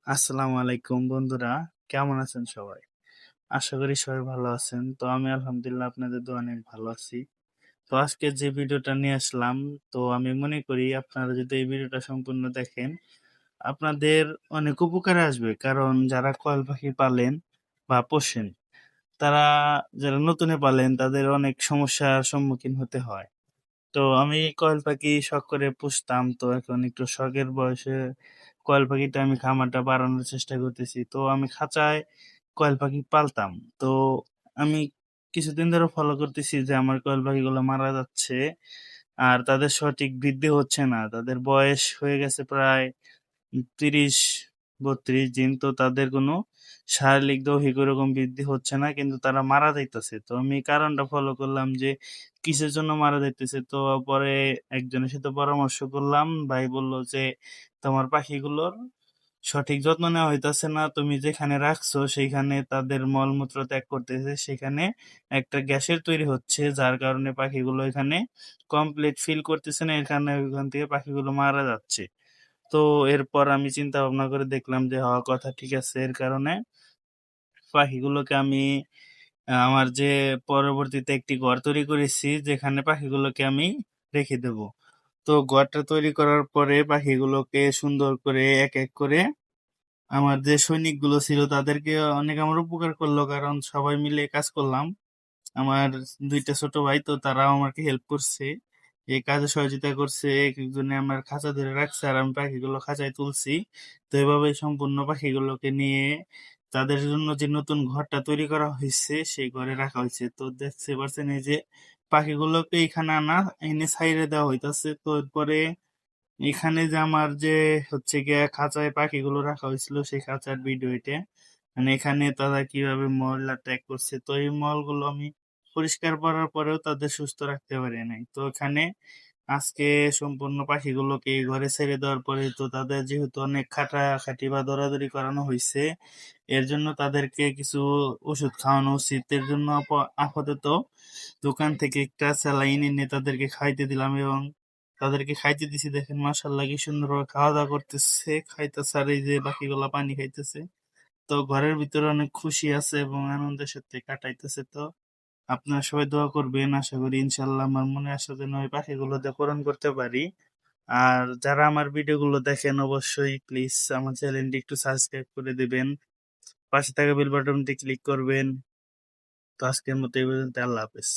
আসসালামু আলাইকুম বন্ধুরা, কেমন আছেন সবাই? আশা করি সবাই ভালো আছেন। তো আমি আলহামদুলিল্লাহ আপনাদের দোয়ায় অনেক ভালো আছি। তো আজকে যে ভিডিওটা নিয়ে আসলাম, তো আমি মনে করি আপনারা যদি এই ভিডিওটা সম্পূর্ণ দেখেন, আপনাদের অনেক উপকারে আসবে। কারণ যারা কোয়েল পাখি পালেন বা পোষেন, তারা যারা নতুনে পালেন তাদের অনেক সমস্যার সম্মুখীন হতে হয়। তো আমি কয়েল পাখি শখ করে পুষতাম। তো এখন একটু শখের বয়সে কয়েল পাখিটা আমি খামারটা বাড়ানোর চেষ্টা করতেছি। তো আমি খাঁচায় কয়েল পাখি পালতাম। তো আমি কিছুদিন ধরে ফলো করতেছি যে আমার কয়েল পাখিগুলো মারা যাচ্ছে। আর তাদের সঠিক বৃদ্ধি হচ্ছে না। তাদের বয়স হয়ে গেছে প্রায় ৩০-৩২ দিন। তো তাদের কোনো শারীরিক দৈহিক ওরকম বৃদ্ধি হচ্ছে না, কিন্তু তারা মারা যাইতেছে। তো আমি কারণটা ফলো করলাম যে কিসের জন্য মারা যাইতেছে। তো পরে একজনের সাথে পরামর্শ করলাম। ভাই বলল যে তোমার পাখিগুলোর সঠিক যত্ন নেওয়া হইতাছে না। তুমি যেখানে রাখছো সেইখানে তাদের মলমূত্র ত্যাগ করতেছে। সেখানে একটা গ্যাসের তৈরি হচ্ছে, যার কারণে পাখিগুলো এখানে কমপ্লিট ফিল করতেছে না। এর কারণে ওইখান থেকে পাখিগুলো মারা যাচ্ছে। তো এরপর আমি চিন্তা ভাবনা করে দেখলাম যে হওয়া কথা ঠিক আছে। এর কারণে পাখিগুলোকে আমি আমার যে পরবর্তীতে একটি ঘর তৈরি করেছি, যেখানে পাখিগুলোকে আমি রেখে দেব। তো ঘরটা তৈরি করার পরে পাখিগুলোকে সুন্দর করে এক এক করে আমার যে সৈনিকগুলো ছিল তাদেরকে অনেক আমার উপকার করলো, কারণ সবাই মিলে কাজ করলাম। আমার ২ টা ছোট ভাই, তো তারাও আমাকে হেল্প করছে। এই কাজে সহযোগিতা করছে। একেকজনে আমার খাঁচা ধরে রাখছে আর আমি পাখিগুলো খাঁচায় তুলছি। তো এভাবেই সম্পূর্ণ পাখিগুলোকে নিয়ে তাদের জন্য যে নতুন ঘরটা তৈরি করা হইছে, সেই ঘরে রাখা হইছে। তো দেখতে পারছেন এই যে পাখিগুলোকে এখানে আনা এনে ছাইড়ে দেওয়া হইতাছে। তো এরপরে এখানে যে আমার যে হচ্ছে গিয়ে খাঁচায় পাখিগুলো রাখা হয়েছিল সেই খাঁচার ভিডিও এটা। মানে এখানে তারা কিভাবে ময়লা ত্যাগ করছে। তো এই মলগুলো আমি পরিষ্কার করার পরেও তাদের সুস্থ রাখতে পারি নাই। তো এখানে আজকে সম্পূর্ণ পাখিগুলোকে এই ঘরে ছেড়ে দেওয়ার পরে তো তাদের যেহেতু অনেক খাটাখাটি বা দৌড়াদৌড়ি করানো হয়েছে, এর জন্য তাদেরকে কিছু ওষুধ খাওয়ানো উচিত। এর জন্য আপাতত দোকান থেকে একটা স্যালাইন এনে তাদেরকে খাইতে দিলাম, এবং তাদেরকে খাইতে দিছি। দেখেন মাশাআল্লাহ কি সুন্দরভাবে খাওয়া দাওয়া করতেছে, খাইতেছে। আর এই যে বাকিগুলা পানি খাইতেছে। তো ঘরের ভিতরে অনেক খুশি আছে এবং আনন্দের সাথে কাটাইতেছে। তো আপনারা সবাই দোয়া করবেন। আশা করি ইনশাল্লাহ আমার মনে আশা যেন ওই পাখিগুলো দিয়ে পূরণ করতে পারি। আর যারা আমার ভিডিওগুলো দেখেন অবশ্যই প্লিজ আমার চ্যানেলটি একটু সাবস্ক্রাইব করে দিবেন, পাশে থাকা বেল বাটনটি ক্লিক করবেন। তো আজকের মতো এই পর্যন্ত, আল্লাহ হাফেজ।